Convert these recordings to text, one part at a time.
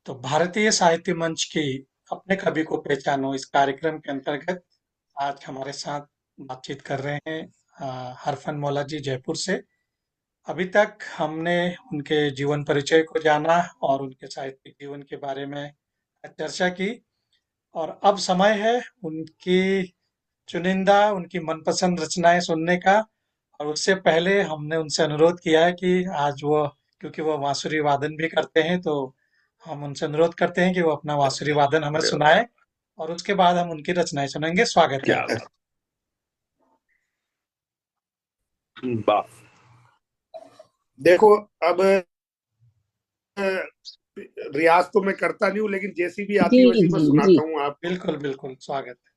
तो भारतीय साहित्य मंच की अपने कवि को पहचानो इस कार्यक्रम के अंतर्गत आज हमारे साथ बातचीत कर रहे हैं हरफन मौला जी जयपुर से। अभी तक हमने उनके जीवन परिचय को जाना और उनके साहित्यिक जीवन के बारे में चर्चा की और अब समय है उनकी चुनिंदा उनकी मनपसंद रचनाएं सुनने का। और उससे पहले हमने उनसे अनुरोध किया है कि आज वो, क्योंकि वो बांसुरी वादन भी करते हैं, तो हम उनसे अनुरोध करते हैं कि वो अपना बांसुरी वादन हमें अरे वाह, सुनाए और उसके बाद हम उनकी रचनाएं सुनेंगे। स्वागत है क्या आपका। बात। वाह। देखो, अब रियाज तो मैं करता नहीं हूँ, लेकिन जैसी भी जी आती है वैसी मैं जी जी। सुनाता हूँ आपको। बिल्कुल बिल्कुल स्वागत है।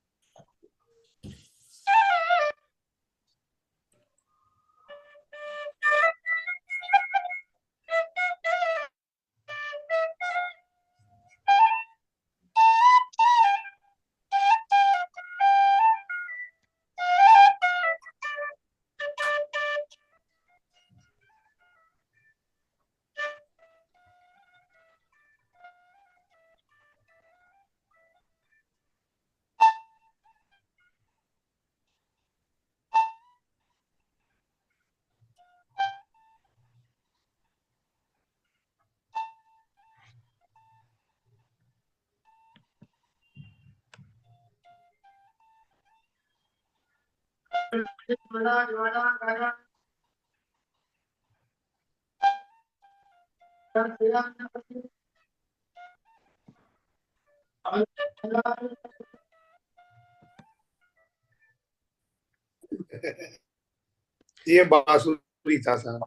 ये बांसुरी था साहब।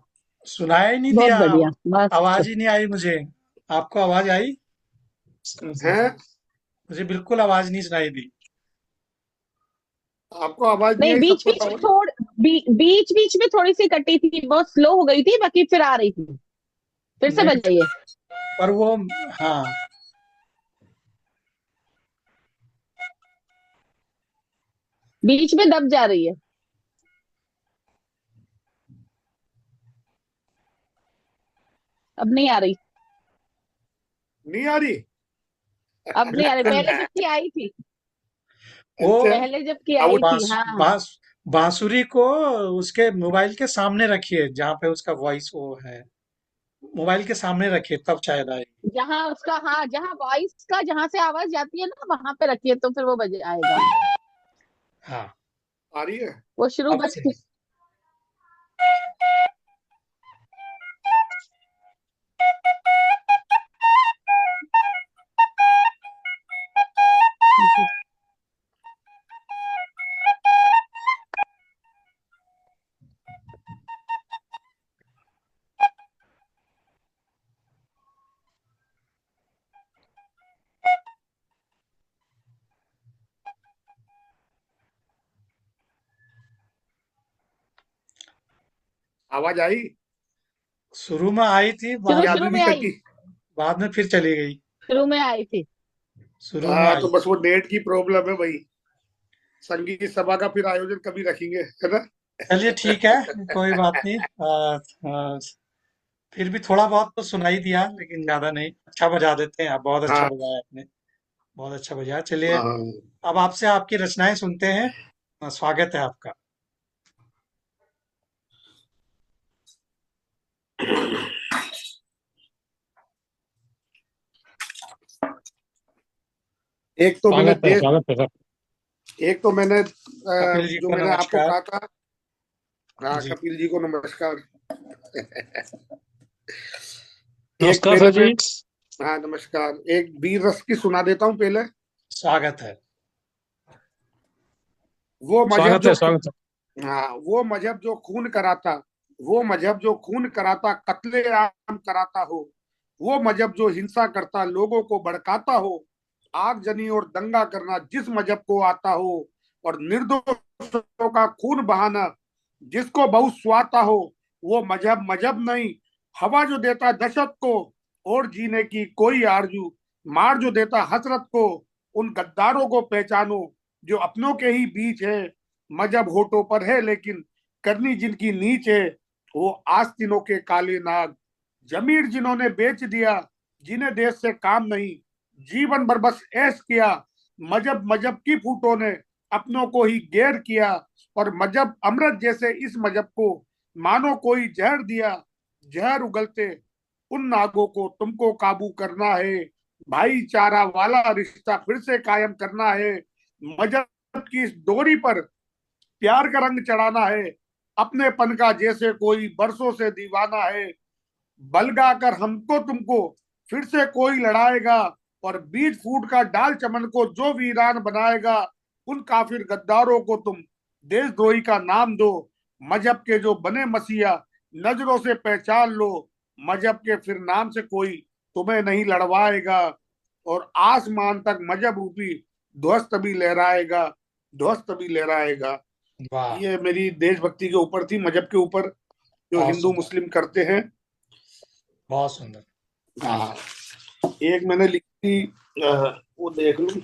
सुनाया ही नहीं बहुत दिया। बढ़िया, बस। आवाज ही नहीं आई मुझे। आपको आवाज आई? हैं? मुझे बिल्कुल आवाज नहीं सुनाई दी। आपको आवाज नहीं नहीं, आई? बीच सबको बीच तो में आवाज। बीच बीच में थोड़ी सी कटी थी, बहुत स्लो हो गई थी, बाकी फिर आ रही थी। फिर से नहीं, बजाइए। पर वो, हाँ, बीच में दब जा रही है। अब नहीं आ रही। नहीं आ रही? अब नहीं आ रही, बिल्कुल। पहले जबकि आई थी। वो अच्छा। पहले जबकि अब वो आई थी, हाँ। बांसुरी को उसके मोबाइल के सामने रखिए जहां पे उसका वॉइस वो है। मोबाइल के सामने रखिए तब शायद आएगी। जहाँ उसका, हाँ, जहाँ वॉइस का, जहाँ से आवाज जाती है ना, वहां पे रखिए तो फिर वो बज आएगा। हाँ, आ रही है। वो शुरू अब बज से। के। आवाज आई? शुरू में आई थी, शुरू कि बाद अभी शुरू भी में आई। कटी? बाद में फिर चली गई। शुरू में आई थी। शुरू में हाँ, आई तो बस थी। वो नेट की प्रॉब्लम है भाई। संगीत सभा का फिर आयोजन कभी रखेंगे, है ना? चलिए ठीक है, कोई बात नहीं। आ, फिर भी थोड़ा बहुत तो सुनाई दिया, लेकिन ज्यादा नहीं। अच्छा बजा देते हैं आप, बहुत अच्छा हाँ बजाया आपने। बहुत अच्छा बजाया। चलिए, हाँ। अब आपसे आपकी रचनाएं सुनते हैं। स्वागत है आपका। एक तो मैंने स्वागत है, देश स्वागत है सर। एक तो मैंने कपिल जी जो को मैंने आपको नमस्कार। कहा था। हाँ, जी, कपिल जी को नमस्कार। एक नमस्कार पहले सर मैं। जी। हाँ, नमस्कार। एक वीर रस की सुना देता हूँ पहले। स्वागत है। वो मजहब स्वागत जो है, स्वागत है। हाँ, वो मजहब जो खून कराता, वो मजहब जो खून कराता, कत्ले आम कराता हो। वो मजहब जो हिंसा करता, लोगों को भड़काता हो। आगजनी और दंगा करना जिस मजहब को आता हो, और निर्दोषों का खून बहाना जिसको बहुत स्वाता हो। वो मजहब मजहब नहीं, हवा जो देता दहशत को, और जीने की कोई आरजू। मार जो देता हसरत को, उन गद्दारों को पहचानो जो अपनों के ही बीच है। मजहब होठों पर है लेकिन करनी जिनकी नीच है। वो आस्तीनों के काले नाग, जमीर जिन्होंने बेच दिया, जिन्हें देश से काम नहीं, जीवन भर बस ऐश किया। मजहब मजहब की फूटों ने अपनों को ही गैर किया, और मजहब अमृत जैसे इस मजहब को मानो कोई जहर दिया। जहर उगलते उन नागों को तुमको काबू करना है, भाईचारा वाला रिश्ता फिर से कायम करना है। मजहब की इस डोरी पर प्यार का रंग चढ़ाना है, अपनेपन का जैसे कोई बरसों से दीवाना है। बलगा कर हमको तुमको फिर से कोई लड़ाएगा, और बीज फूट का डाल चमन को जो वीरान बनाएगा। उन काफिर गद्दारों को तुम देशद्रोही का नाम दो, मजहब के जो बने मसीहा नजरों से पहचान लो। मजहब के फिर नाम से कोई तुम्हें नहीं लड़वाएगा, और आसमान तक मजहब रूपी ध्वस्त भी लहराएगा, ध्वस्त भी लहराएगा। वाह। ये मेरी देशभक्ति के ऊपर थी, मजहब के ऊपर, जो बहुत हिंदू सुंदर। मुस्लिम करते हैं। बहुत सुंदर। हाँ, एक मैंने लिखी, वो देख लूं।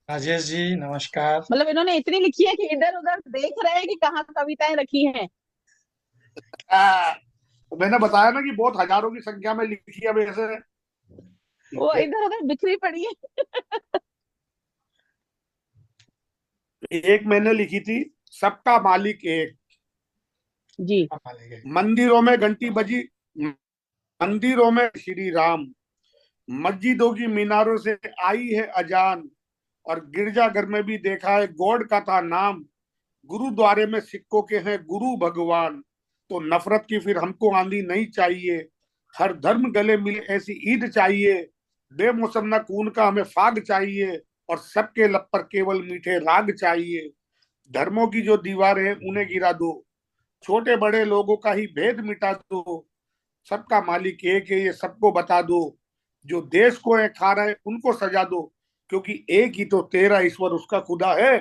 राजेश जी नमस्कार। मतलब इन्होंने इतनी लिखी है कि इधर उधर देख रहे हैं कि कहाँ कविताएं रखी हैं। आ, मैंने बताया ना कि बहुत हजारों की संख्या में लिखी है वैसे। वो इधर उधर बिखरी पड़ी है। एक मैंने लिखी थी, सबका मालिक एक। जी। मंदिरों में घंटी बजी, मंदिरों में श्री राम, मस्जिदों की मीनारों से आई है अजान, और गिरजाघर में भी देखा है गॉड का था नाम। गुरुद्वारे में सिक्कों के हैं गुरु भगवान। तो नफरत की फिर हमको आंधी नहीं चाहिए, हर धर्म गले मिले ऐसी ईद चाहिए। बेमौसम न खून का हमें फाग चाहिए, और सबके लब पर केवल मीठे राग चाहिए। धर्मों की जो दीवारें हैं उन्हें गिरा दो, छोटे बड़े लोगों का ही भेद मिटा दो। सबका मालिक एक है ये सबको बता दो, जो देश को है खा रहा है उनको सजा दो, क्योंकि एक ही तो तेरा ईश्वर उसका खुदा है।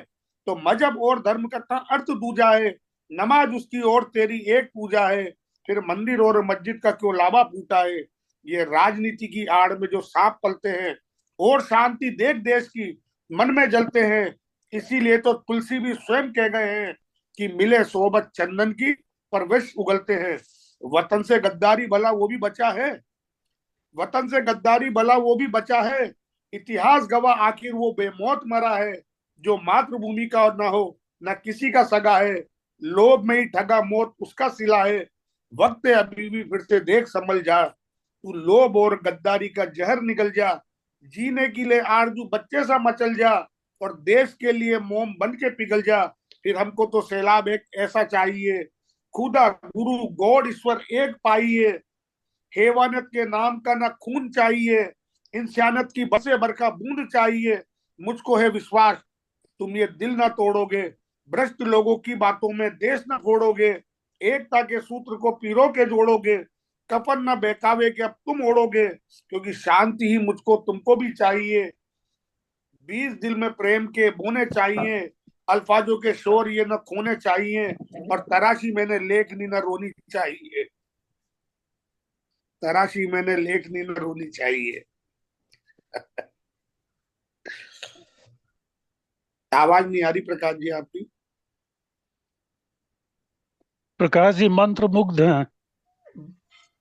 तो मजहब और धर्म का अर्थ दूजा है, नमाज उसकी और तेरी एक पूजा है। फिर मंदिर और मस्जिद का क्यों लावा फूटा है, ये राजनीति की आड़ में जो सांप पलते हैं। और शांति देख देश की मन में जलते हैं, इसीलिए तो तुलसी भी स्वयं कह गए हैं कि मिले सोबत चंदन की पर विष उगलते हैं। वतन से गद्दारी भला वो भी बचा है, वतन से गद्दारी भला वो भी बचा है। इतिहास गवाह आखिर वो बेमौत मरा है, जो मातृभूमि का और ना हो ना किसी का सगा है। लोभ में ही ठगा मौत उसका सिला है, वक्त है अभी भी फिर से देख संभल जा। तू लोभ और गद्दारी का जहर निकल जा, जीने के लिए आरजू बच्चे सा मचल जा, और देश के लिए मोम बन के पिघल जा। फिर हमको तो सैलाब एक ऐसा चाहिए, खुदा गुरु गॉड ईश्वर एक पाइए। हैवानियत के नाम का ना खून चाहिए, इंसानियत की बसे भर का बूंद चाहिए। मुझको है विश्वास तुम ये दिल ना तोड़ोगे, भ्रष्ट लोगों की बातों में देश ना फोड़ोगे। एकता के सूत्र को पिरो के जोड़ोगे, कफन ना बहकावे के अब तुम ओढ़ोगे। क्योंकि शांति ही मुझको तुमको भी चाहिए, बीज दिल में प्रेम के बोने चाहिए। अल्फाजों के शोर ये न खोने चाहिए, और तराशी मैंने लेखनी न रोनी चाहिए, तराशी मैंने लेखनी न रोनी चाहिए। आवाज नहीं आ रही प्रकाश जी आपकी। प्रकाश जी मंत्र मुग्ध हैं।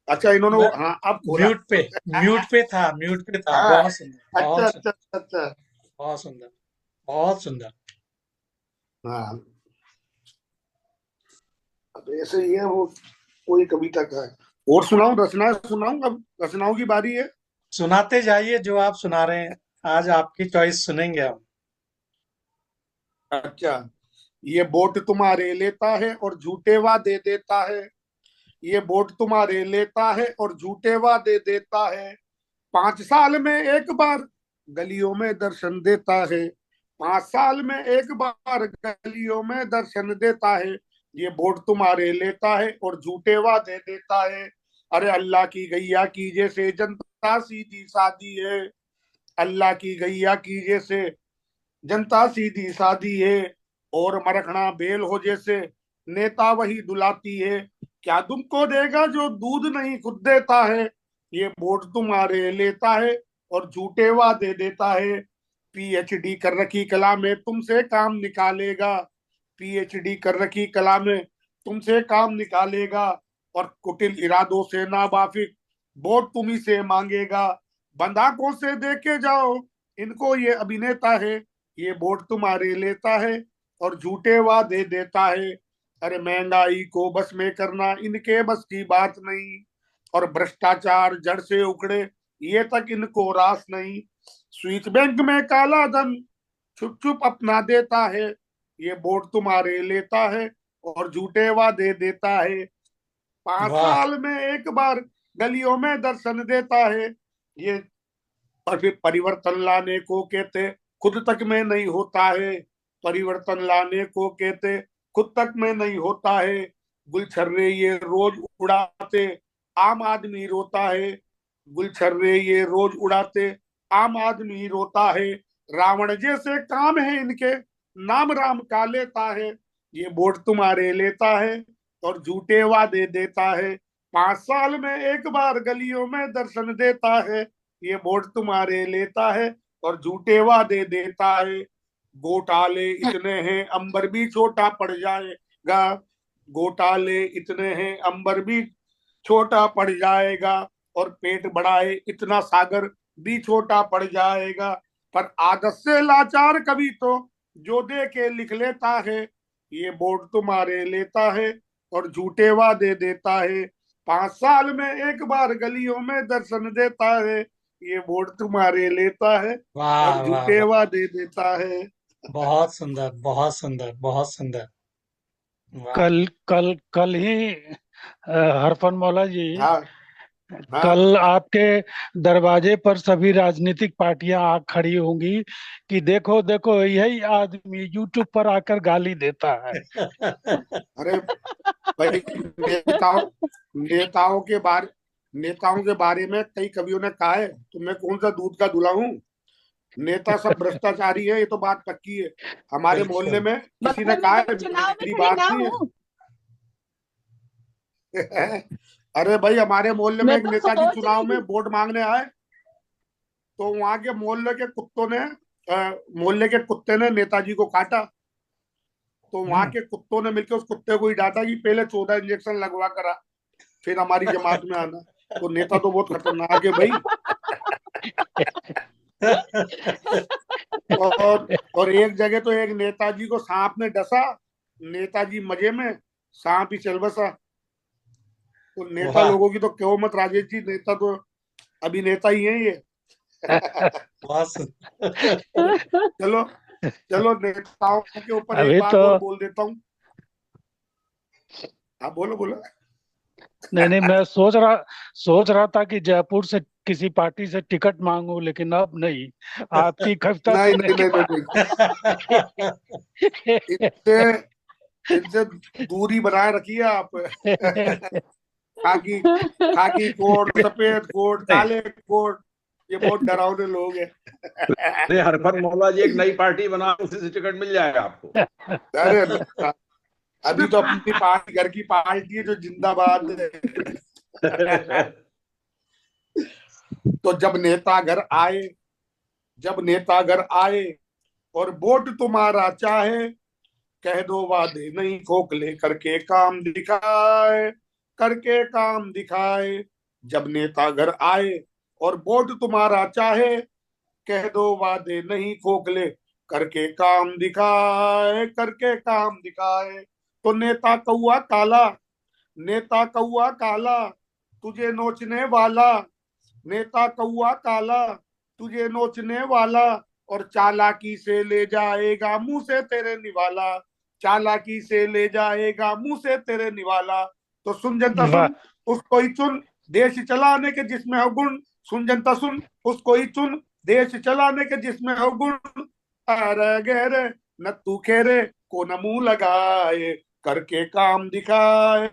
अच्छा, इन्होंने मैं हाँ अब खोला। म्यूट पे म्यूट पे था। हाँ, बहुत सुंदर, अच्छा बहुत अच्छा सुंदर, अच्छा अच्छा। बहुत सुंदर, बहुत सुंदर। हाँ, अब ऐसे ही है वो, कोई कविता का है। और सुनाऊं, रचना सुनाऊं, अब रचनाओं की बारी है। सुनाते जाइए जो आप सुना रहे हैं। आज आपकी चॉइस सुनेंगे हम। अच्छा, ये वोट तुम्हारे लेता है और झूठे वादे देता है। ये वोट तुम्हारे लेता है और झूठे वादे देता है। 5 साल में एक बार गलियों में दर्शन देता है। 5 साल में एक बार गलियों में दर्शन देता है। ये वोट तुम्हारे लेता है और झूठे वादे देता है। अरे अल्लाह की गैया की जैसे जनता सीधी सादी है, अल्लाह की गैया की जैसे जनता सीधी सादी है। और मरखना बेल हो जैसे नेता वही दुलाती है। क्या तुमको देगा जो दूध नहीं खुद देता है। ये वोट तुम्हारे लेता है और झूठे वादे देता है। पीएचडी कर रखी कला में तुमसे काम निकालेगा, पीएचडी कर रखी कला में तुमसे काम निकालेगा। और कुटिल इरादों से नावाफिक वोट तुम्ही से मांगेगा, बंद आंखों से देखे जाओ इनको, ये अभिनेता है, ये वोट तुम्हारे लेता है और झूठे वादे देता है। अरे महंगाई को बस में करना इनके बस की बात नहीं, और भ्रष्टाचार जड़ से उखड़े ये तक इनको रास नहीं। स्विस बैंक में काला धन छुप छुप अपना देता है, ये वोट तुम्हारे लेता है और झूठे वादे देता है। 5 वाह साल में एक बार गलियों में दर्शन देता है ये, और फिर परिवर्तन लाने को कहते खुद तक में नहीं होता है। परिवर्तन लाने को कहते खुद तक में नहीं होता है। गुलछर्रे ये रोज उड़ाते आम आदमी रोता है। गुलछर्रे ये रोज उड़ाते आम आदमी रोता है। रावण जैसे काम है इनके, नाम राम का लेता है, ये वोट तुम्हारे लेता है और झूठे वादे देता है। 5 साल में एक बार गलियों में दर्शन देता है, ये वोट तुम्हारे लेता है और झूठे वादे देता है। घोटाले इतने हैं अंबर भी छोटा पड़ जाएगा, घोटाले इतने हैं अंबर भी छोटा पड़ जाएगा, और पेट बढ़ाए इतना सागर भी छोटा पड़ जाएगा। पर आदत से लाचार कभी तो जो दे के लिख लेता है, ये वोट तुम्हारे लेता है और झूठे वादे देता है। 5 साल में एक बार गलियों में दर्शन देता है, ये वोट तुम्हारे लेता है और वाह वाह झूठे वाह। वादे देता है। बहुत सुंदर, बहुत सुंदर, बहुत सुंदर। वाह। कल कल कल ही हरफन मौला जी, हाँ हाँ। कल आपके दरवाजे पर सभी राजनीतिक पार्टियां आ खड़ी होंगी कि देखो देखो यही आदमी यूट्यूब पर आकर गाली देता है। अरे भाई, नेताओं नेताओं के बारे नेताओं के बारे में कई कवियों ने कहा है, तो मैं कौन सा दूध का दूल्हा हूँ। नेता सब भ्रष्टाचारी है, ये तो बात पक्की है। हमारे मोहल्ले बिल्कुल। में किसी ने मगर कहा मैं है, चुनाव में मेरी खड़ी बात ना नहीं हूँ। है। अरे भाई, हमारे मोहल्ले में मैं एक तो नेताजी सोच चुनाव रही में थी। वोट मांगने आए, तो वहां के मोहल्ले के कुत्तों ने मोहल्ले के कुत्ते ने नेताजी को काटा। तो वहां हम्म। के कुत्तों ने मिलकर उस कुत्ते को ही डांटा कि पहले 14 इंजेक्शन लगवा कर आ, फिर हमारी जमात में आना। तो नेता तो बहुत खतरनाक है भाई। और और एक जगह तो एक नेताजी को सांप ने डसा, नेताजी मजे में, सांप ही चल बसा। तो नेता वाह। लोगों की तो क्यों मत राजेश जी, नेता तो अभिनेता ही है ये। बहुत सुंदर। चलो चलो, नेताओं के ऊपर एक अभी तो बात और बोल देता हूँ। हाँ बोलो बोलो। नहीं नहीं, मैं सोच रहा था कि जयपुर से किसी पार्टी से टिकट मांगू, लेकिन अब नहीं। आपकी कविता नहीं सुनने नहीं के नहीं नहीं बाद नहीं, इनसे इनसे दूरी बनाए रखिए आप। खाकी खाकी कोट, सफेद कोट, नहीं, काले कोट, ये बहुत डरावने लोग हैं। अरे हरफत मौला जी एक नई पार्टी बना, उसी से टिकट मिल जाएगा आपको। अरे अभी तो अपनी पार्टी, घर की पार्टी है जो जिंदाबाद है। तो जब नेता घर आए और वोट तुम्हारा चाहे, कह दो वादे नहीं खोखले, करके काम दिखाए, करके काम दिखाए। जब नेता घर आए और वोट तुम्हारा चाहे, कह दो वादे नहीं खोखले, करके काम दिखाए, करके काम दिखाए। तो नेता कौआ काला, नेता कौआ काला, तुझे नोचने वाला, नेता कौआ काला, तुझे नोचने वाला, और चालाकी से ले जाएगा मुंह से तेरे निवाला, चालाकी से ले जाएगा मुंह से तेरे निवाला। तो सुन जनता वाह। सुन, उसको ही चुन, देश चलाने के जिसमें हो गुण। सुन जनता सुन, उसको ही चुन, देश चलाने के जिसमें हो गुण। अरे गहरे न तू खेरे को न मुंह लगाए, करके काम दिखाए,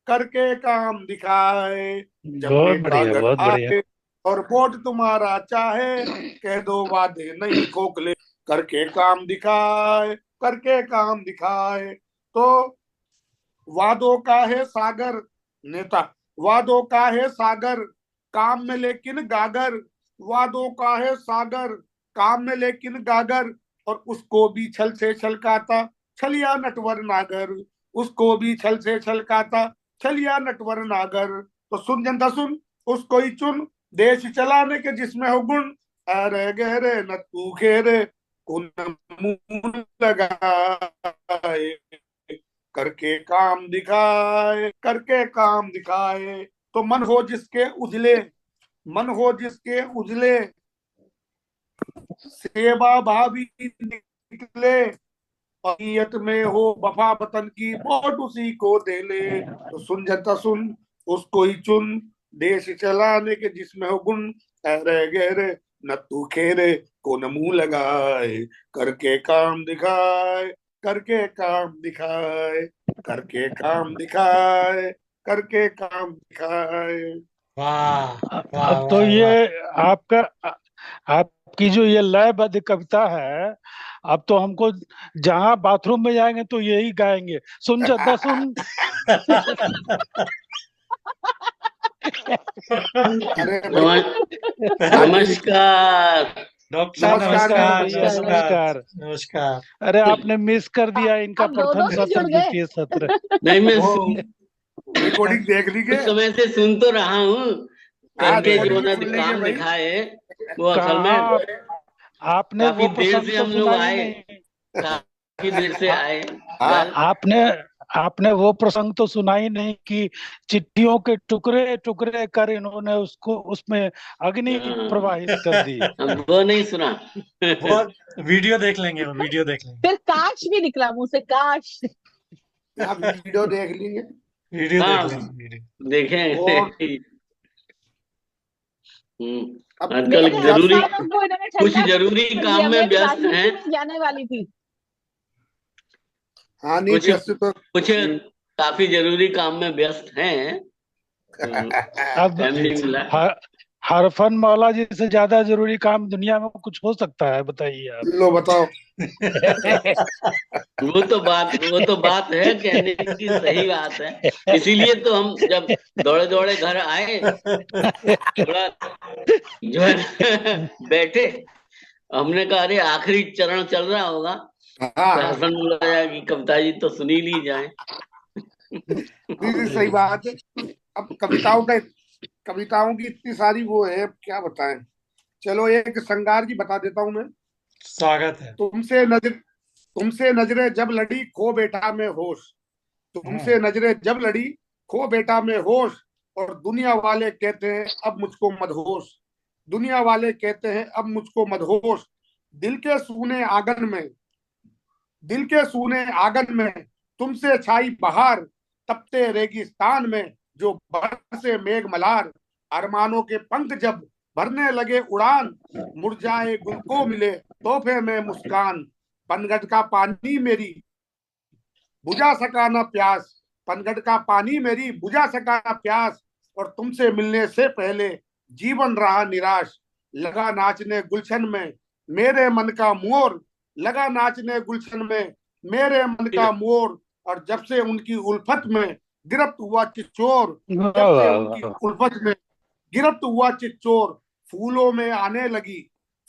करके काम दिखाए। जब बहुत नेता बढ़िया, घर बहुत बढ़िया। आए और वोट तुम्हारा चाहे, कह दो वादे नहीं खोखले, करके काम दिखाए, करके काम दिखाए। तो वादों का है सागर नेता, वादों का है सागर, काम में लेकिन गागर। वादों का है सागर, काम में लेकिन गागर, और उसको भी छल से छलकाता छलिया नटवर नागर, उसको भी छल से छलकाता छलिया नटवर नागर। तो सुन जनता सुन, उसको ही चुन, देश चलाने के जिसमें हो गुण, अरे गहरे न तू खेरे को न मुंह लगाए, करके काम दिखाए, करके काम दिखाए। तो मन हो जिसके उजले, मन हो जिसके उजले, सेवा भावी निकले, नियत में हो वफा वतन की, वोट उसी को दे ले। तो सुन जनता सुन, उसको ही चुन, देश चलाने के जिसमें हो गुण, अरे गहरे न तू खेरे को न मुंह लगाए, करके काम दिखाए, करके काम दिखाए, करके काम दिखाए, करके काम दिखाए। वाह वाह अब तो वाह ये वाह। आपका आपकी जो ये लयबद्ध कविता है, अब तो हमको जहां बाथरूम में जाएंगे तो यही गाएंगे, सुन जद्दा सुन। अरे भाई, आज नमस्कार। डॉक्टर साहब नमस्कार जी, नमस्कार भैया नमस्कार। नमस्कार नमस्कार। नमस्कार। अरे आपने मिस कर दिया इनका आप प्रथम दोनों ही सत्र, जुड़ गए। द्वितीय सत्र। नहीं, मैं वो सुन रिकॉर्डिंग देख कुछ लीजिए। समय से सुन तो रहा हूँ, हाँ, करके जो रिकॉर्डिंग भी न सुन लीजिए काम भाई। दिखाए, वो असल में कहाँ आपने काफी वो देर प्रसंग से तो हम लोग सुना ही आए, नहीं। काफी देर से आ, आए हाँ, घर। आपने आपने वो प्रसंग तो सुना ही नहीं कि चिट्ठियों के टुकड़े टुकड़े कर इन्होंने उसको उसमें अग्नि प्रवाहित कर दी। हम वो नहीं सुना। वो वीडियो देख लेंगे, वो वीडियो देख लेंगे, फिर काश भी निकला मुंह से, काश। आप वीडियो देख लीजिए। वीडियो देख हाँ, लेंगे वीडियो। और देखें। अब आजकल मेरे जब जरूरी, अफसानों को इन्होंने कुछ ठंडा जरूरी कर काम दिया, में मैं भी व्यस्त हैं, राजनीति में जाने वाली थी। हाँ, नहीं कुछ व्यस्त तो कुछ काफी जरूरी काम में व्यस्त हैं, तो अब टाइम नहीं मिला। हरफन मौला जी से ज्यादा जरूरी काम दुनिया में कुछ हो सकता है, बताइए आप। लो बताओ। वो तो बात है, कहने की सही बात है। इसीलिए तो हम जब दौड़े दौड़े घर आए, थोड़ा जो है बैठे, हमने कहा अरे आखिरी चरण चल रहा होगा, हाँ तो हाँ, हसन मुल्ला की कविता जी तो सुनी ली जाए। नहीं सही बात है। अब कविताओं की इतनी सारी वो है, अब क्या बताएं। चलो एक श्रृंगार की बता देता हूं मैं। स्वागत है। तुमसे नजरें जब लड़ी, खो बेटा में होश। तुमसे हम्म। नजरें जब लड़ी, खो बेटा में होश। और दुनिया वाले कहते हैं अब मुझको मदहोश। दुनिया वाले कहते हैं अब मुझको मदहोश। दिल के सूने आंगन में, दिल के सूने आंगन में तुमसे छाई बहार। तपते रेगिस्तान में जो बरसे मेघ मलार। अरमानों के पंख जब भरने लगे उड़ान, मुरझाए गुल को मिले तोहफे में मुस्कान। पनघट का पानी मेरी बुझा सका ना प्यास, पनघट का पानी मेरी बुझा सका ना प्यास। और तुमसे मिलने से पहले जीवन रहा निराश। लगा नाचने गुलशन में मेरे मन का मोर, लगा नाचने गुलशन में मेरे मन का मोर। और जब से उनकी उल्फत में गिरफ्त हुआ चिच्चोर, वाह जब से वाह उनकी वाह। उल्फत में गिरफ्त हुआ चिच्चोर। फूलों में आने लगी,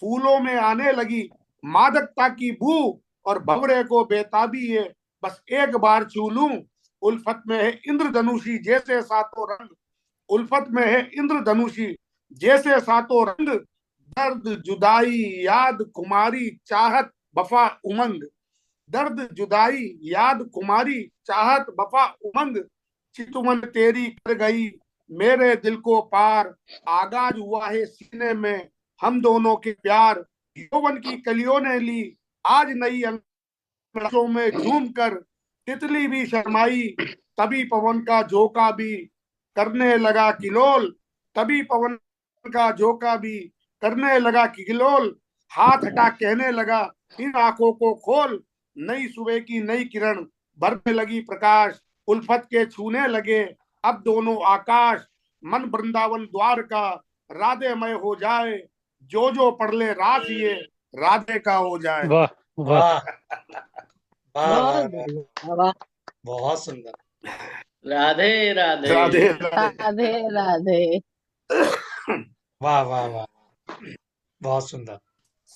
फूलों में आने लगी मादकता की बू। और भंवरे को बेताबी है बस एक बार छू लूं। उल्फत में है इंद्रधनुषी जैसे सातों रंग, उल्फत में है इंद्रधनुषी जैसे सातों रंग। दर्द जुदाई याद कुमारी चाहत वफा उमंग, दर्द जुदाई याद कुमारी चाहत वफा उमंग। चितुमन तेरी कर गई मेरे दिल को पार। आगाज हुआ है सीने में हम दोनों के प्यार। यौवन की कलियों ने ली आज नई अंगों में झूम कर। तितली भी शर्माई तभी पवन का झोंका भी करने लगा किलोल। तभी पवन का झोंका भी करने लगा किलोल। हाथ हटा कहने लगा इन आंखों को खोल। नई सुबह की नई किरण भरने लगी प्रकाश। उल्फत के छूने लगे अब दोनों आकाश। मन वृंदावन द्वार का राधेमय हो जाए। जो जो पढ़ ले रास ये राधे का हो जाए। वाह वाह। वाह वाह वाह बहुत वाह। बढ़िया, वाह। बहुत सुंदर। राधे राधे। राधे राधे। राधे राधे। वाह वाह वाह। बहुत सुंदर।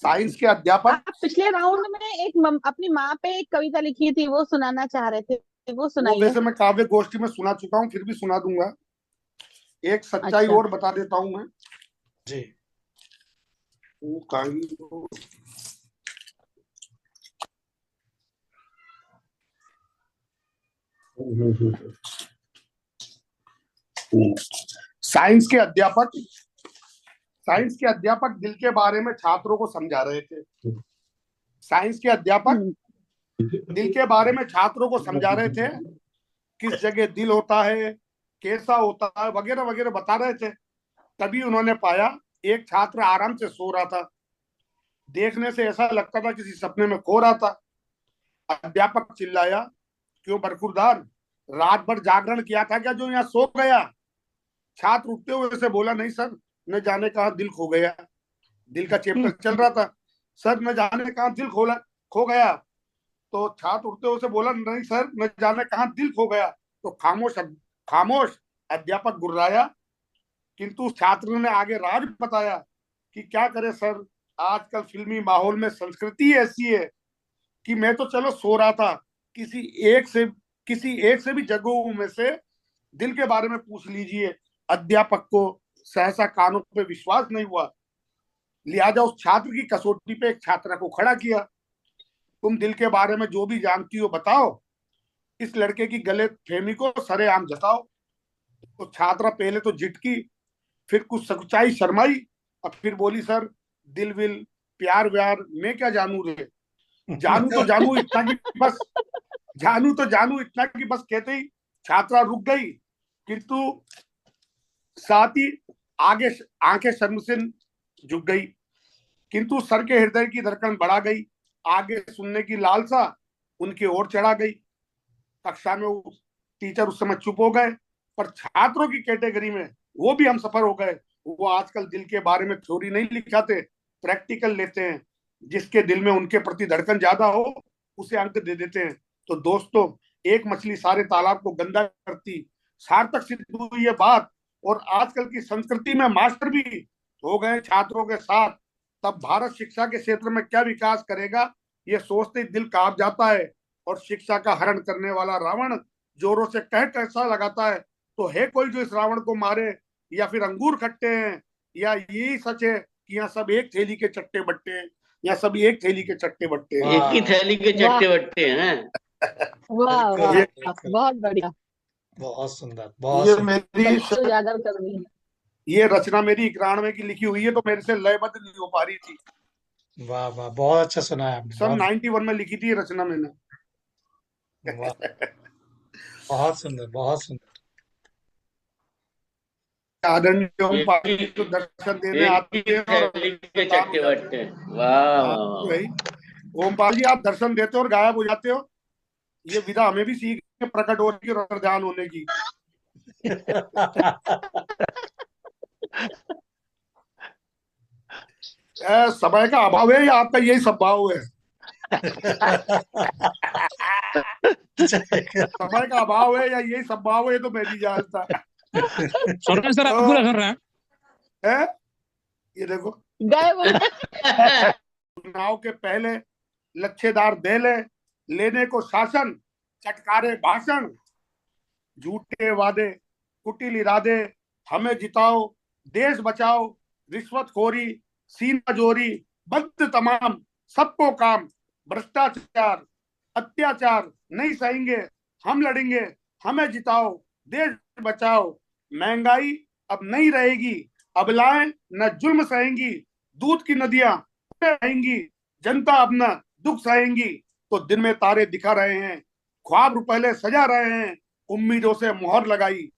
साइंस के अध्यापक। आप पिछले राउंड में एक अपनी माँ पे एक कविता लिखी थी, वो सुनाना चाह रहे थे, वो वो सुनाइए। वैसे मैं काव्य गोष्ठी में सुना चुका हूँ, फिर भी सुना दूंगा। एक सच्चाई अच्छा। और बता देता हूं मैं। जी। वो कहानी तो साइंस के अध्यापक दिल के बारे में छात्रों को समझा रहे थे। साइंस के अध्यापक हम्म। दिल के बारे में छात्रों को समझा रहे थे, किस जगह दिल होता है, कैसा होता है, वगैरह वगैरह बता रहे थे। तभी उन्होंने पाया एक छात्र आराम से सो रहा था। देखने से ऐसा लगता था किसी सपने में खो रहा था। अध्यापक चिल्लाया, क्यों बरखुरदार, रात भर जागरण किया था क्या जो यहाँ सो गया? छात्र उठते हुए से बोला, नहीं सर, न जाने कहाँ दिल खो गया। दिल का चैप्टर चल रहा था। सर, न जाने कहाँ दिल खो गया। तो छात्र उठते हुए से बोला, नहीं सर, न जाने कहाँ दिल खो गया। तो खामोश अध्यापक गुर्राया। किंतु उस छात्र ने आगे राज बताया कि क्या करे सर, आजकल फिल्मी माहौल में संस्कृति ऐसी है कि मैं तो चलो सो रहा था, किसी एक से भी जगहों में से दिल के बारे में पूछ लीजिए। अध्यापक को सहसा कानों पे विश्वास नहीं हुआ। लिहाजा उस छात्र की कसौटी पे एक छात्रा को खड़ा किया। तुम दिल के बारे में जो भी जानती हो बताओ, इस लड़के की गलत फहमी को सरेआम जताओ। तो छात्रा पहले तो झिटकी, फिर कुछ सच्चाई शर्माई, और फिर बोली, सर, दिल विल, प्यार व्यार मैं क्या जानू रे। जानू तो जानू इतना कि बस कहते ही छात्रा रुक गई। किंतु साथ ही आगे आंखें शर्म से झुक गई। किंतु सर के हृदय की धड़कन बढ़ा गई। आगे सुनने की लालसा उनकी ओर चढ़ा गई। कक्षा में टीचर उस समय चुप हो गए, पर छात्रों की कैटेगरी में वो भी हम सफर हो गए। वो आजकल दिल के बारे में थ्योरी नहीं लिखाते, प्रैक्टिकल लेते हैं। जिसके दिल में उनके प्रति धड़कन ज्यादा हो उसे अंक दे देते हैं। तो दोस्तों, एक मछली सारे तालाब को गंदा करती, सार्थक सिद्ध हुई ये बात। और आजकल की संस्कृति में मास्टर भी हो गए छात्रों के साथ। तब भारत शिक्षा के क्षेत्र में क्या विकास करेगा, ये सोचते ही दिल कांप जाता है। और शिक्षा का हरण करने वाला रावण जोरों से कह कैसा लगाता है, तो है कोई जो इस रावण को मारे? या फिर अंगूर खट्टे हैं, या यही सच है कि यहाँ सब एक थैली के चट्टे बट्टे हैं, या सब एक थैली के चट्टे बट्टे हैं। एक ही थैली के वाह चट्टे बट्टे हैं। वाह बिल्कुल वाह, बिल्कुल। बहुत बढ़िया। बहुत सुंदर, बहुत ये सुंदर। मेरी सत्य उजागर कर रही है। ये रचना मेरी 91 की लिखी हुई है, तो मेरे से लयबद्ध नहीं हो पा रही थी। वाह वाह, बहुत अच्छा सुना है आपने, सन बहुत 91 में लिखी थी ये रचना मैंने। वाह, बहुत सुंदर, बहुत सुंदर। आदरणीय ओम एक ही पाजी तो दर्शन देने एक ही आते हैं और थैली के दान हो चट्टे जाते बट्टे हैं। हैं। वाह हाँ, वाह तो वाह। वही ओम पाजी, आप दर्शन देते हो और गायब हो जाते हो। ये विधा हमें भी सीख है, प्रकट होने की और ध्यान होने की। समय का अभाव है या आपका यही स्वभाव है? समय का अभाव है या यही स्वभाव है, तो मैं नहीं जानता। सोरेन सर, आप पूरा तो कर रहे हैं। है, ये देखो, गए वो। चुनाव के पहले लच्छेदार बेले, लेने को शासन, चटकारे भाषण, झूठे वादे, कुटिल इरादे, हमें जिताओ, देश बचाओ, रिश्वतखोरी, सीना जोरी, बंद तमाम, सबको काम, भ्रष्टाचार, अत्याचार नहीं सहेंगे, हम लड़ेंगे, हमें जिताओ, देश बचाओ, महंगाई अब नहीं रहेगी, अबलाएं न जुल्म सहेंगी, दूध की नदियां रहेंगी, जनता अब न दुख सहेंगी। तो दिन में तारे दिखा रहे हैं, ख्वाब रुपहले सजा रहे हैं, उम्मीदों से मोहर लगाई,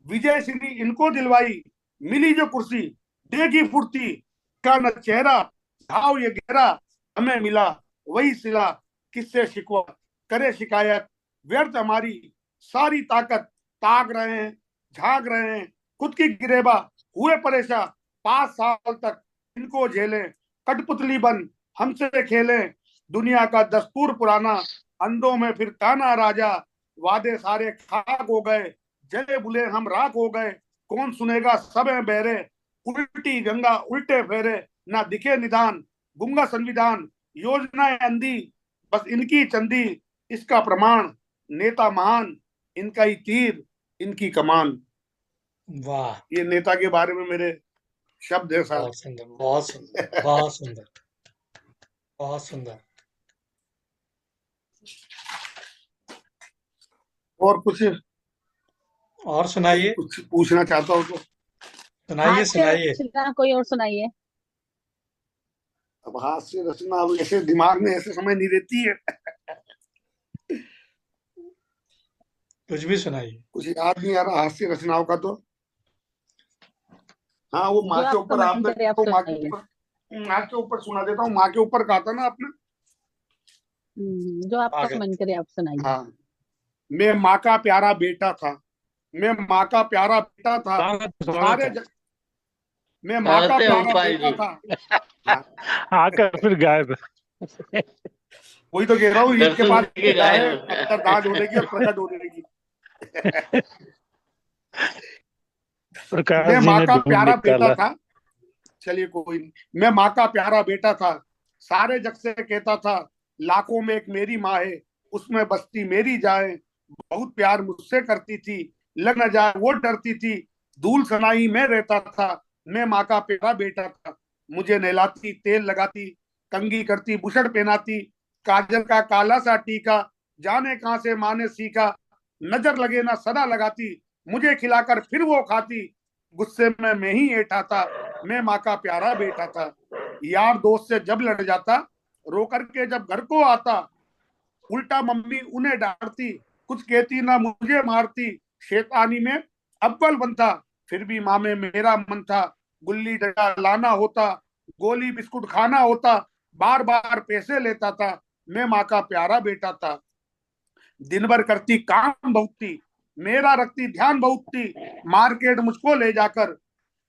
विजय श्री इनको दिलवाई, मिली जो कुर्सी देगी फुर्ती, का न चेहरा घाव ये गहरा, हमें मिला वही सिला, किससे शिकवा करे शिकायत, व्यर्थ हमारी सारी ताकत, ताक रहे हैं, झांक रहे हैं, खुद की गिरेबा हुए परेशान, 5 साल तक इनको झेले, कठपुतली बन हमसे खेले, दुनिया का दस्तूर पुराना, अंधों में फिर काना राजा, वादे सारे खाक हो गए, जले बुले हम राख हो गए, कौन सुनेगा सब है बहरे, उल्टी गंगा उल्टे फेरे, ना दिखे निदान, गुंगा संविधान, योजनाएं अंधी, बस इनकी चंदी, इसका प्रमाण, नेता महान, इनका ही तीर, इनकी कमान। वाह, ये नेता के बारे में मेरे शब्द है साहब। बहुत सुंदर, बहुत सुंदर, बहुत सुंदर, बहुत सुंदर। और कुछ और सुनाइए, कुछ पूछना चाहता हो तो। सुनाइए, हास्य सुनाइए। रचना कोई और सुनाइए। अब हास्य रचना अब ऐसे दिमाग में ऐसे समय नहीं रहती है, कुछ भी सुनाइए। कुछ याद नहीं आ रहा हास्य रचनाओं का तो। हाँ, वो जो माँ के आपका ऊपर मन आपने करे आप तो सुनाइए। माँ के ऊपर सुना देता हूँ। माँ के ऊपर कहा था ना आपने। जो आपका आगे। मन करे आप सुनाइए। हाँ, मैं माँ का प्यारा बेटा था, मैं माँ का प्यारा बेटा था, स्वागत सारे है। मैं माँ का स्वागत है प्यारा ओमपाल बेटा जी। था। हाँ, आकर फिर गायब। वही तो कह रहा हूँ, ईद के दर्शन बाद देके क्या है, गायब। अत्तरदाज होने की और प्रकट होने की। प्रकाश मैं जी माँ ने का ढूंढ प्यारा बेटा निकाला। था। चलिए कोई नहीं, मैं माँ का प्यारा बेटा था, सारे जग से कहता था, लाखों में एक मेरी माँ है, उसमें बसती मेरी जाए, बहुत प्यार मुझसे करती थी, लग न जाए वो डरती थी, धूल सनाई में रहता था, मैं माँ का प्यारा बेटा था, मुझे नहलाती तेल लगाती, कंघी करती बुशड़ पहनाती, काजल का काला सा टीका जाने कहां से माँ ने सीखा, नजर लगे ना सदा लगाती, मुझे खिलाकर फिर वो खाती, गुस्से में मैं ही ऐठा था, मैं माँ का प्यारा बेटा था, यार दोस्त से जब लड़ जाता, रो करके जब घर को आता, उल्टा मम्मी उन्हें डांटती, कुछ कहती ना मुझे मारती, शैतानी में अव्वल बनता, फिर भी माँ में मेरा मन था, गुल्ली डंडा लाना होता, गोली बिस्कुट खाना होता, बार बार पैसे लेता था, मैं माँ का प्यारा बेटा था, दिन भर करती काम बहुत थी, मेरा रखती ध्यान बहुत थी, मार्केट मुझको ले जाकर,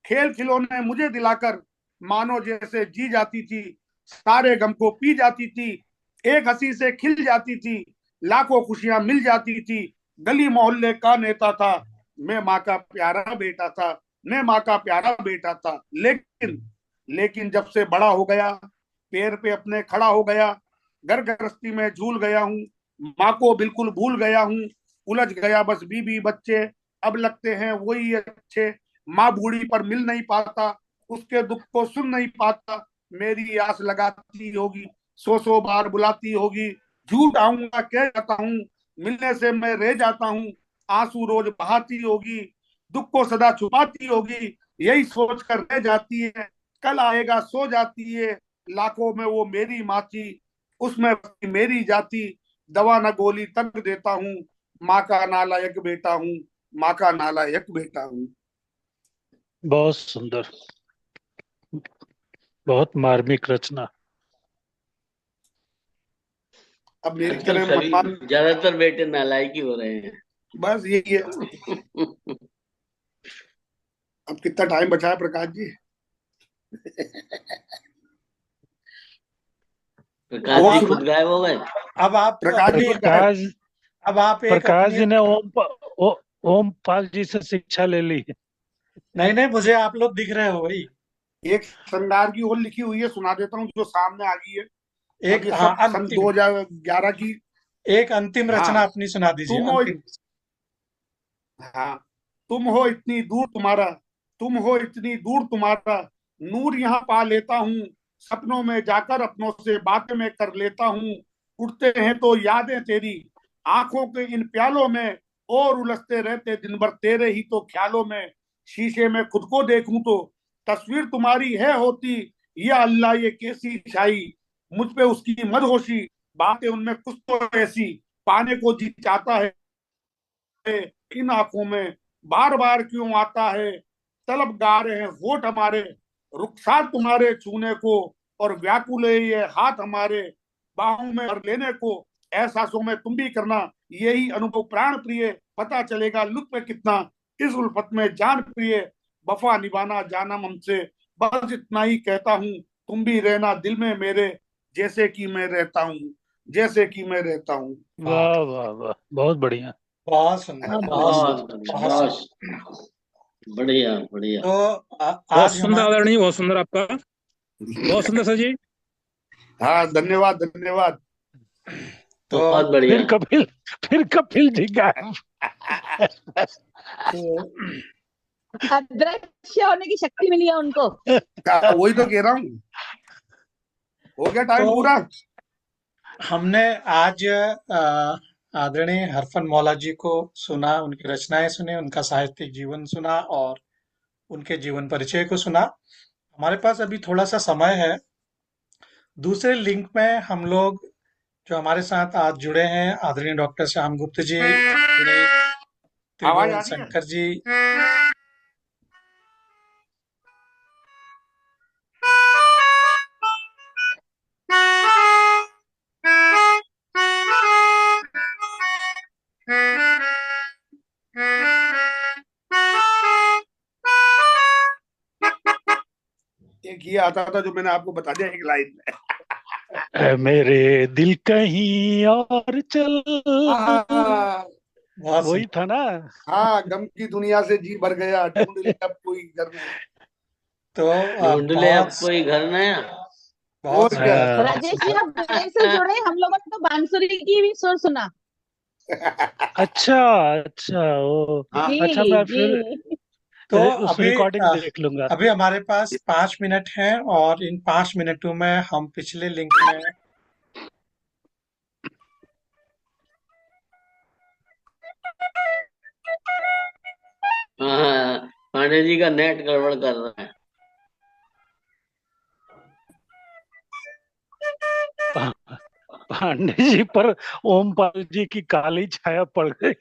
खेल खिलौने मुझे दिलाकर, मानो जैसे जी जाती थी, सारे गम को पी जाती थी, एक हंसी से खिल जाती थी, लाखों खुशियां मिल जाती थी, गली मोहल्ले का नेता था, मैं माँ का प्यारा बेटा था, मैं माँ का प्यारा बेटा था, लेकिन लेकिन जब से बड़ा हो गया, पैर पे अपने खड़ा हो गया, घर गृहस्थी में झूल गया हूँ, माँ को बिल्कुल भूल गया हूँ, उलझ गया बस बीबी बच्चे, अब लगते हैं वही अच्छे, माँ बूढ़ी पर मिल नहीं पाता, उसके दुख को सुन नहीं पाता, मेरी आस लगाती होगी, सौ सौ बार बुलाती होगी, झूठ आऊंगा कह जाता हूँ, मिलने से मैं रह जाता हूँ, आंसू रोज बहाती होगी, दुख को सदा छुपाती होगी, यही सोच कर रह जाती है, कल आएगा सो जाती है, लाखों में वो मेरी माँ थी, उसमें मेरी जाति, दवा न गोली तक देता हूँ, माँ का नालायक बेटा हूँ, माँ का नालायक बेटा हूँ। बहुत सुंदर, बहुत मार्मिक रचना। अब मेरी आजकल तरह सभी मनमान, ज्यादातर बेटे नालायक ही हो रहे हैं। बस यही है। अब कितना टाइम बचा है प्रकाश जी? प्रकाश अब और जी आप सुनो खुद गायब हो गए। अब आप प्रकाश जी अपनी खुद गायब। प्रकाश अब आप एक प्रकाश अपनी जी ने ओम पाल जी से शिक्षा ले ली है। नहीं, नहीं, मुझे आप लोग दिख रहे हो भाई। एक श्रृंगार की ओर लिखी हुई है, सुना देता हूँ, जो सामने आ गई है। अब एक, ये हाँ, सब सन अंतिम, 2011 की। एक अंतिम हाँ, रचना अपनी सुना दीजिए, तुम हो, अंतिम। हाँ, तुम हो इतनी दूर तुम्हारा, तुम हो इतनी दूर तुम्हारा, नूर यहाँ पा लेता हूँ, सपनों में जाकर अपनों से बातें मैं कर लेता हूँ, उठते हैं तो यादें तेरी आंखों के इन प्यालों में, और उलझते रहते दिन भर तेरे ही तो ख्यालों में, शीशे में खुद को देखूं तो तस्वीर तुम्हारी है होती, या अल्लाह ये कैसी छाई, मुझ पे उसकी मदहोशी, बातें उनमें कुछ तो ऐसी, पाने को जी चाहता है, इन आंखों में बार बार क्यों आता है, तलबगार हैं होठ हमारे, रुखसार तुम्हारे छूने को, और व्याकुल है ये हाथ हमारे, बाहों में भर लेने को, एहसासों में तुम भी करना, यही अनुभव प्राण प्रिय, पता चलेगा लुत्फ कितना, इस उल्फत में जान प्रिय, वफा निभाना जानम हमसे, बस इतना ही कहता हूँ, तुम भी रहना दिल में मेरे, जैसे कि मैं रहता हूँ, जैसे कि मैं रहता हूँ। वाह, वाह वाह वाह, बहुत बढ़िया। बहुत सुंदर, बहुत बहुत बढ़िया। बहुत सुंदर, बढ़िया, बहुत बहुत सुंदर। बढ़िया बढ़िया। तो बहुत आज सुंदर हमारे, आदरणीय, बहुत सुंदर आपका, बहुत सुंदर सर जी। हाँ, धन्यवाद धन्यवाद। तो बहुत बढ़िया। फिर कपिल जी गायब। तो अदृश्य होने की शक्ति मिली है उनको। वही तो कह रहा हूँ। हो गया टाइम तो पूरा। हमने आज आदरणीय हरफन मौला जी को सुना, उनकी रचनाएं सुनी, उनका साहित्यिक जीवन सुना और उनके जीवन परिचय को सुना। हमारे पास अभी थोड़ा सा समय है। दूसरे लिंक में हम लोग जो हमारे साथ आज जुड़े हैं, आदरणीय डॉक्टर श्याम गुप्त जी, आदरणीय आवाज त्रिभुवन आ रही है? शंकर जी, एक ये आता था जो मैंने आपको बता दिया एक लाइन में। ऐ मेरे दिल कहीं और चल, बहुत वही था ना। हाँ, गम की दुनिया से जी भर गया, ढूंढ ले अब कोई घर में। तो ढूंढ ले अब बहुत कोई घर नया। बहुत और क्या। हाँ, राजेश जी, आप दिल्ली से जुड़े, हम लोगों ने तो बांसुरी की भी सुर सुना। अच्छा अच्छा, ओ हाँ, अच्छा, जी मैं फिर जी। तो उस रिकॉर्डिंग देख लूंगा। अभी हमारे पास 5 मिनट हैं और इन 5 मिनटों में हम पिछले लिंक में हाँ, पांडे जी का नेट गड़बड़ कर रहा है। पांडे जी पर ओमपाल जी की काली छाया पड़ गई।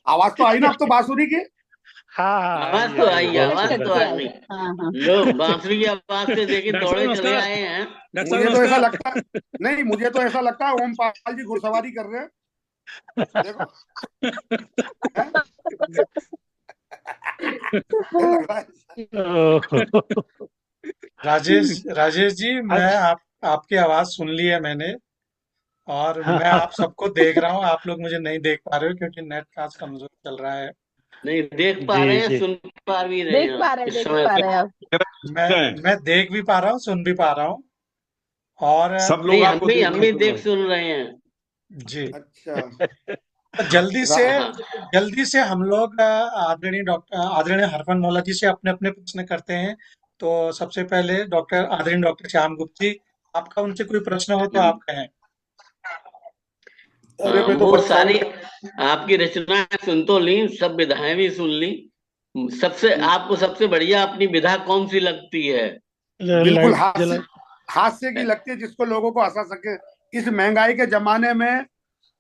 आवाज तो आई ना अब तो बांसुरी की। हाँ हाँ, आवाज तो आई, बहुत आवाज सुंदर। तो आ अच्छी गई। आई। हाँ हाँ। लोग बांसुरी की आवाज से देखिए डॉक्टर दौड़े साहब चले नमस्कार। आए हैं। डॉक्टर मुझे साहब तो ऐसा नमस्कार। लगता है, नहीं मुझे तो ऐसा लगता है ओमपाल जी घुड़सवारी कर रहे हैं। देखो, हैं? ये लग रहा है। राजेश जी, मैं अच्छा, आपकी आवाज सुन ली है मैंने और हाँ मैं आप हाँ, सबको देख रहा हूँ। आप लोग मुझे नहीं देख पा रहे हो क्योंकि नेट का आज कमजोर चल रहा है। नहीं देख पा जी रहे हैं, जी। सुन पा भी रहे हैं इस देख समय पा पे। रहे हैं आप। मैं देख भी पा रहा हूँ, सुन भी पा रहा हूँ और सब लोग नहीं, आपको देख हम रहे भी हैं, सुन देख रहे हैं। सुन रहे हैं। जी, अच्छा। तो हाँ, जल्दी से हम लोग आदरणीय हरफन मौला जी से अपने अपने प्रश्न करते हैं। तो सबसे पहले आदरणीय डॉक्टर श्याम गुप्त जी, आपका उनसे कोई प्रश्न हो तो आप कहें। अरे मैं तो वो परेशान सारी आपकी रचनाएं सुन तो ली, सब विधाएं भी सुन ली। आपको सबसे बढ़िया अपनी विधा कौन सी लगती है? बिल्कुल लाइट जला। हास्य की लगती है, जिसको लोगों को हंसा सके। इस महंगाई के जमाने में,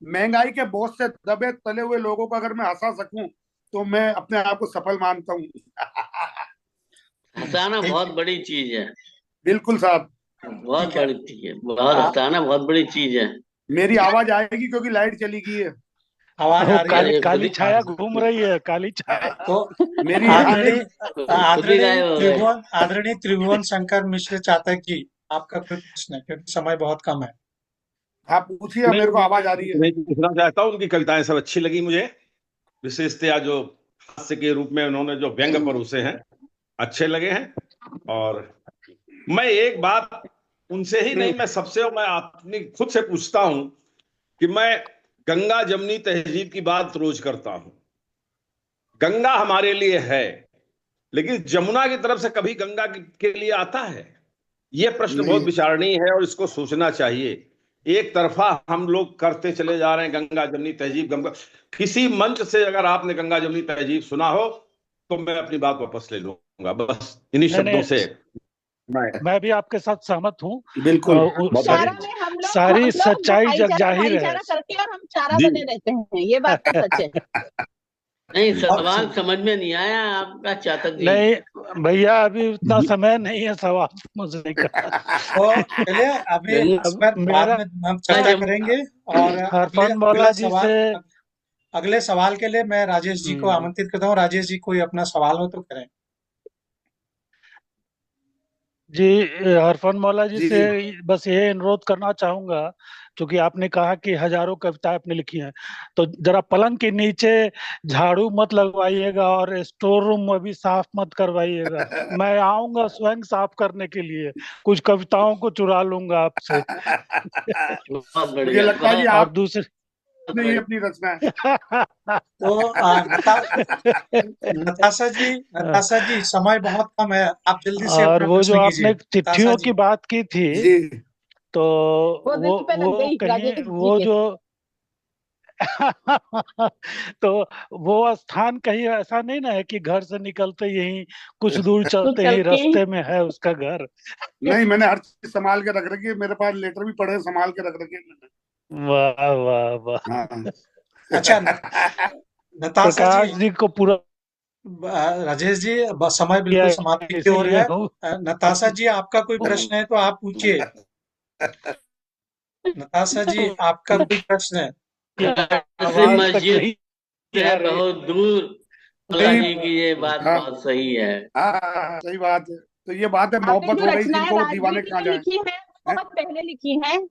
महंगाई के बोझ से दबे तले हुए लोगों को अगर मैं हंसा सकूं तो मैं अपने आप को सफल मानता हूं। हंसाना ठीक बहुत बड़ी चीज है। बिल्कुल साहब। बहुत ठीक है। बड़ी चीज है, बहुत आ, हंसाना बहुत बड़ी चीज है। मेरी आवाज आएगी क्योंकि लाइट चली गई है। आवाज वो आ रही है, काली अरे खुद काली ही आ छाया रही है। घूम रही है, काली छाया। तो मेरी आने खुद ही गायब हो गए। आदरणीय त्रिभुवन शंकर मिश्र चातक जी, आपका कोई प्रश्न है क्योंकि समय बहुत कम है। आप पूछिए, मेरे को आवाज आ रही है। मैं पूछना चाहता हूँ, उनकी कविताएं सब अच्छी लगी मुझे। विशेषतया जो हास्य के रूप में उन्होंने जो व्यंग परोसे हैं, अच्छे लगे हैं। और मैं एक बात उनसे ही नहीं, मैं सबसे, मैं अपनी खुद से पूछता हूं कि मैं गंगा जमनी तहजीब की बात रोज करता हूं। गंगा हमारे लिए है, लेकिन जमुना की तरफ से कभी गंगा के लिए आता है? यह प्रश्न बहुत नहीं, विचारणीय है और इसको सोचना चाहिए। एक तरफा हम लोग करते चले जा रहे हैं गंगा जमनी तहजीब, गंगा। किसी मंच से अगर आपने गंगा जमनी तहजीब सुना हो तो मैं अपनी बात वापस ले लूंगा, बस इन्हीं नहीं शब्दों नहीं, से। मैं मैं भी आपके साथ सहमत हूँ। बिल्कुल। बहुत चारा बढ़िया। में सारी हम लोग सच्चाई जग जाहिर है। भाईचारा करके और हम चारा जी, बने रहते हैं, ये बात तो सच है। नहीं, और सवाल समझ में नहीं आया आपका चातक जी। नहीं भैया, अभी उतना जी। समय नहीं है सवाल समझने का। तो चलिए, अभी इस अब पर बाद मेरा में हम चर्चा जब करेंगे और हरफन मौला जी से अगले सवाल के लिए मैं राजेश जी को हम्म, आमंत्रित करता हूँ। राजेश जी, कोई अपना सवाल हो तो करें। जी, हरफन मौला जी जी से जी। बस ये अनुरोध करना चाहूंगा, क्योंकि आपने कहा कि हजारों कविताएं आपने लिखी हैं, तो जरा पलंग के नीचे झाड़ू मत लगवाइएगा और स्टोर रूम में भी साफ मत करवाइएगा। मैं आऊंगा स्वयं साफ करने के लिए, कुछ कविताओं को चुरा लूंगा आपसे। बहुत मुझे बढ़िया, लगता है कि बहुत। और आप दूसरे नहीं है अपनी रचना। तो नताशा जी समय बहुत कम है, आप जल्दी से और अपना वो जो प्रश्न कीजिए आपने नताशा चिट्ठियों जी। की बात की थी, जी तो वो वो रिक्त पे लग वो गई कहीं राजेश जी वो के। जो तो वो स्थान कहीं ऐसा नहीं ना है कि घर से निकलते यही कुछ दूर तो चलते चल ही के रास्ते में है उसका घर। नहीं, मैंने हर चीज संभाल के रख रखी है, मेरे पास लेटर भी पड़े हैं, संभाल के रख रखे हैं मैंने। वाह वाह वाह। हाँ। अच्छा नताशा जी, प्रकाश जी को पूरा राजेश जी, समय बिल्कुल किया, समाप्ति की ओर इसीलिए है। हूँ। नताशा जी, आपका कोई प्रश्न है तो आप पूछिए। नताशा जी, आपका कोई प्रश्न है? घर से आवाज तक मस्जिद नहीं है आ रही। बहुत दूर। मौला नहीं। जी की ये बात हाँ बहुत सही है। हाँ हाँ, सही बात है। तो ये बात है, आपने मोहब्बत जो हो गई रचनाएं जिनको, वो दीवाने राजनीति कहाँ की जाए। लिखी हैं बहुत पहले लिखी हैं।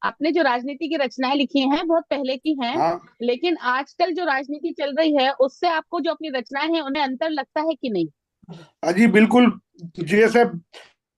आपने जो राजनीति की रचनाएं लिखी हैं बहुत पहले की हैं। हाँ लेकिन आजकल जो राजनीति चल रही है उससे आपको जो अपनी रचनाएं हैं उन्हें अंतर लगता है कि नहीं? अजी बिल्कुल। जैसे